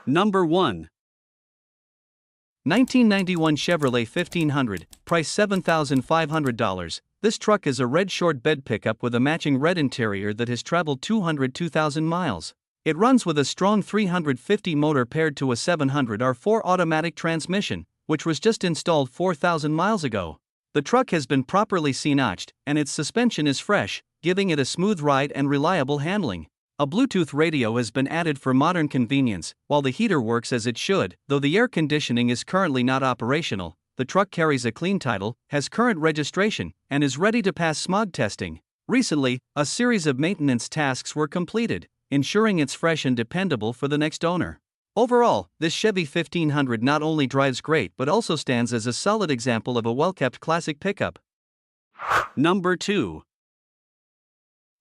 Number 1. 1991 Chevrolet 1500, price $7,500. This truck is a red short bed pickup with a matching red interior that has traveled 202,000 miles. It runs with a strong 350 motor paired to a 700R4 automatic transmission, which was just installed 4,000 miles ago. The truck has been properly C-notched, and its suspension is fresh, giving it a smooth ride and reliable handling. A Bluetooth radio has been added for modern convenience, while the heater works as it should. Though the air conditioning is currently not operational, the truck carries a clean title, has current registration, and is ready to pass smog testing. Recently, a series of maintenance tasks were completed, ensuring it's fresh and dependable for the next owner. Overall, this Chevy 1500 not only drives great but also stands as a solid example of a well-kept classic pickup. Number 2.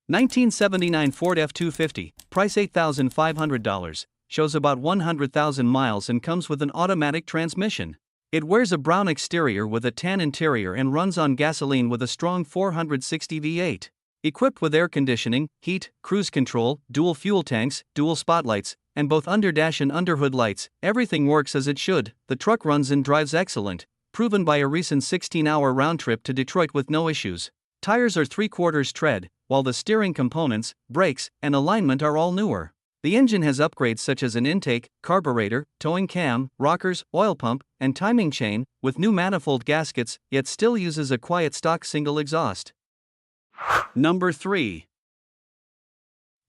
1979 Ford F250, price $8,500, shows about 100,000 miles and comes with an automatic transmission. It wears a brown exterior with a tan interior and runs on gasoline with a strong 460 V8. Equipped with air conditioning, heat, cruise control, dual fuel tanks, dual spotlights, and both underdash and underhood lights, everything works as it should. The truck runs and drives excellent, proven by a recent 16-hour round trip to Detroit with no issues. Tires are 3/4 tread, while the steering components, brakes, and alignment are all newer. The engine has upgrades such as an intake, carburetor, towing cam, rockers, oil pump, and timing chain, with new manifold gaskets, yet still uses a quiet stock single exhaust. Number 3.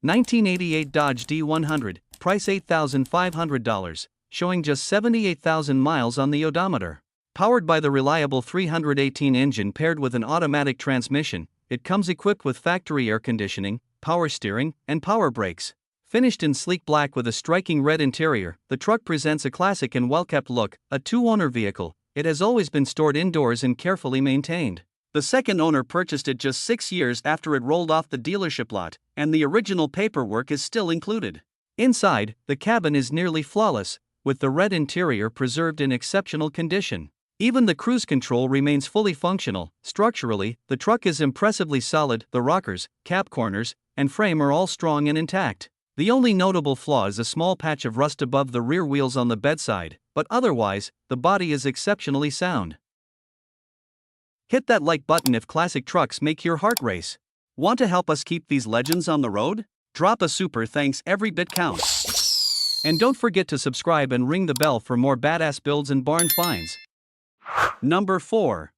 1988 Dodge D100, price $8,500, showing just 78,000 miles on the odometer. Powered by the reliable 318 engine paired with an automatic transmission, it comes equipped with factory air conditioning, power steering, and power brakes. Finished in sleek black with a striking red interior, the truck presents a classic and well-kept look. A two-owner vehicle, it has always been stored indoors and carefully maintained. The second owner purchased it just 6 years after it rolled off the dealership lot, and the original paperwork is still included. Inside, the cabin is nearly flawless, with the red interior preserved in exceptional condition. Even the cruise control remains fully functional. Structurally, the truck is impressively solid. The rockers, cab corners, and frame are all strong and intact. The only notable flaw is a small patch of rust above the rear wheels on the bedside, but otherwise, the body is exceptionally sound. Hit that like button if classic trucks make your heart race. Want to help us keep these legends on the road? Drop a super thanks, every bit counts. And don't forget to subscribe and ring the bell for more badass builds and barn finds. Number 4.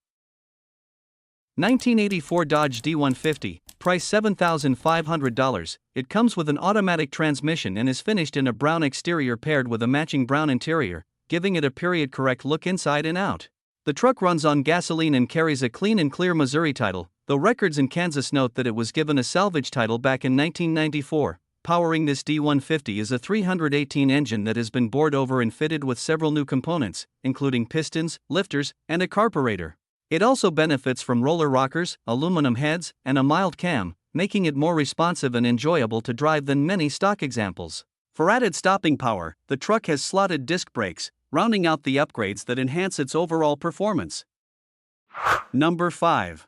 1984 Dodge D150, price $7,500. It comes with an automatic transmission and is finished in a brown exterior paired with a matching brown interior, giving it a period-correct look inside and out. The truck runs on gasoline and carries a clean and clear Missouri title, though records in Kansas note that it was given a salvage title back in 1994. Powering this D150 is a 318 engine that has been bored over and fitted with several new components, including pistons, lifters, and a carburetor. It also benefits from roller rockers, aluminum heads, and a mild cam, making it more responsive and enjoyable to drive than many stock examples. For added stopping power, the truck has slotted disc brakes, rounding out the upgrades that enhance its overall performance. Number 5.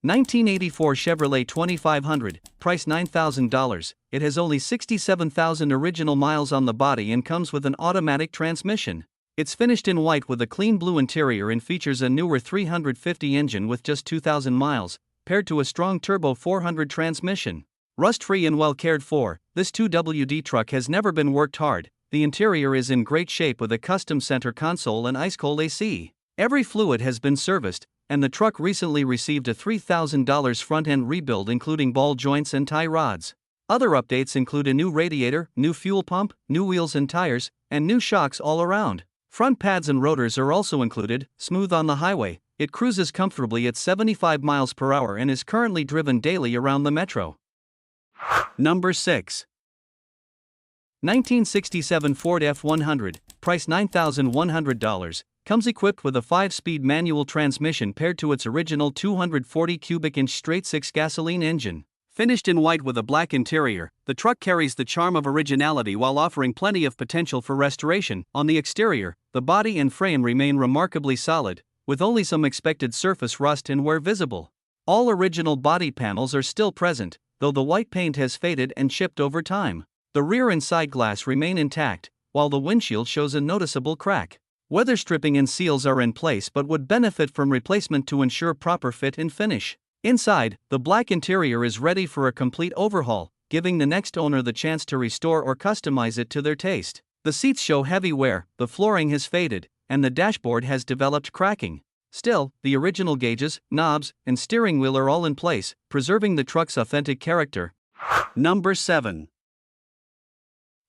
1984 Chevrolet 2500, price $9,000. It has only 67,000 original miles on the body and comes with an automatic transmission. It's finished in white with a clean blue interior and features a newer 350 engine with just 2,000 miles, paired to a strong turbo 400 transmission. Rust-free and well cared for, this 2WD truck has never been worked hard. The interior is in great shape with a custom center console and ice-cold AC. Every fluid has been serviced, and the truck recently received a $3,000 front-end rebuild including ball joints and tie rods. Other updates include a new radiator, new fuel pump, new wheels and tires, and new shocks all around. Front pads and rotors are also included. Smooth on the highway, it cruises comfortably at 75 miles per hour and is currently driven daily around the metro. Number 6. 1967 Ford F100, price $9,100, comes equipped with a 5-speed manual transmission paired to its original 240 cubic inch straight-six gasoline engine. Finished in white with a black interior, the truck carries the charm of originality while offering plenty of potential for restoration. On the exterior, the body and frame remain remarkably solid, with only some expected surface rust and wear visible. All original body panels are still present, though the white paint has faded and chipped over time. The rear and side glass remain intact, while the windshield shows a noticeable crack. Weather stripping and seals are in place but would benefit from replacement to ensure proper fit and finish. Inside, the black interior is ready for a complete overhaul, giving the next owner the chance to restore or customize it to their taste. The seats show heavy wear, the flooring has faded, and the dashboard has developed cracking. Still, the original gauges, knobs, and steering wheel are all in place, preserving the truck's authentic character. Number 7.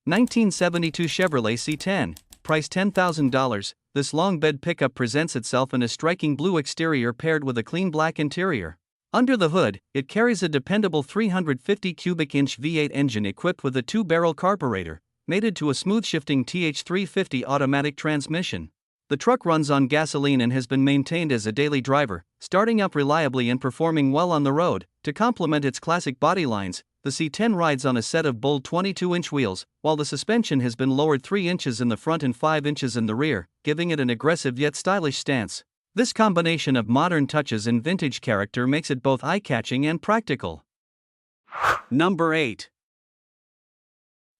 1972 Chevrolet C10, price $10,000. This long bed pickup presents itself in a striking blue exterior paired with a clean black interior. Under the hood, it carries a dependable 350 cubic inch V8 engine equipped with a 2-barrel carburetor, mated to a smooth-shifting TH350 automatic transmission. The truck runs on gasoline and has been maintained as a daily driver, starting up reliably and performing well on the road. To complement its classic body lines, the C10 rides on a set of bold 22-inch wheels, while the suspension has been lowered 3 inches in the front and 5 inches in the rear, giving it an aggressive yet stylish stance. This combination of modern touches and vintage character makes it both eye-catching and practical. Number 8.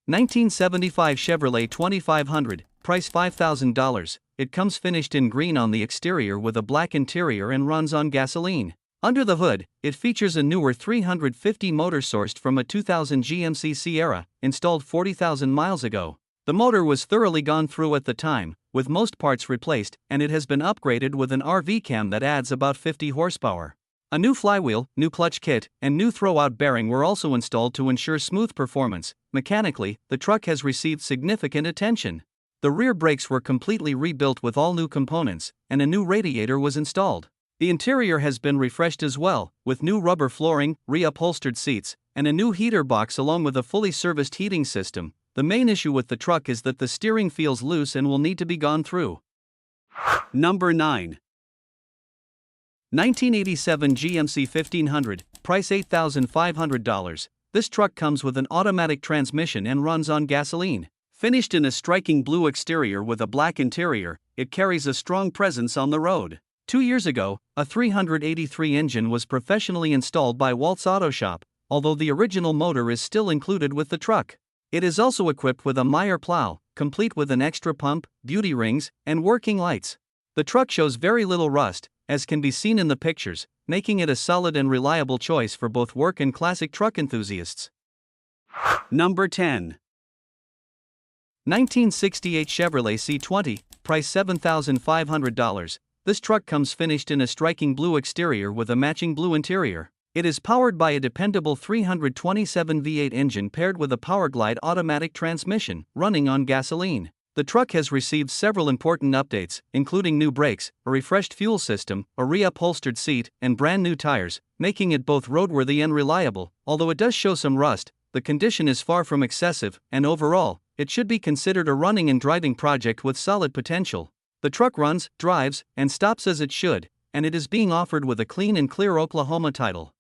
1975 Chevrolet 2500, price $5,000. It comes finished in green on the exterior with a black interior and runs on gasoline. Under the hood, it features a newer 350 motor sourced from a 2000 GMC Sierra, installed 40,000 miles ago. The motor was thoroughly gone through at the time, with most parts replaced, and it has been upgraded with an RV cam that adds about 50 horsepower. A new flywheel, new clutch kit, and new throwout bearing were also installed to ensure smooth performance. Mechanically, the truck has received significant attention. The rear brakes were completely rebuilt with all new components, and a new radiator was installed. The interior has been refreshed as well, with new rubber flooring, re-upholstered seats, and a new heater box along with a fully serviced heating system. The main issue with the truck is that the steering feels loose and will need to be gone through. Number 9. 1987 GMC 1500, price $8,500. This truck comes with an automatic transmission and runs on gasoline. Finished in a striking blue exterior with a black interior, it carries a strong presence on the road. 2 years ago, a 383 engine was professionally installed by Waltz Auto Shop, although the original motor is still included with the truck. It is also equipped with a Meyer plow, complete with an extra pump, beauty rings, and working lights. The truck shows very little rust, as can be seen in the pictures, making it a solid and reliable choice for both work and classic truck enthusiasts. Number 10. 1968 Chevrolet C20, price $7,500. This truck comes finished in a striking blue exterior with a matching blue interior. It is powered by a dependable 327 V8 engine paired with a Powerglide automatic transmission, running on gasoline. The truck has received several important updates, including new brakes, a refreshed fuel system, a re-upholstered seat, and brand new tires, making it both roadworthy and reliable. Although it does show some rust, the condition is far from excessive, and overall, it should be considered a running and driving project with solid potential. The truck runs, drives, and stops as it should, and it is being offered with a clean and clear Oklahoma title.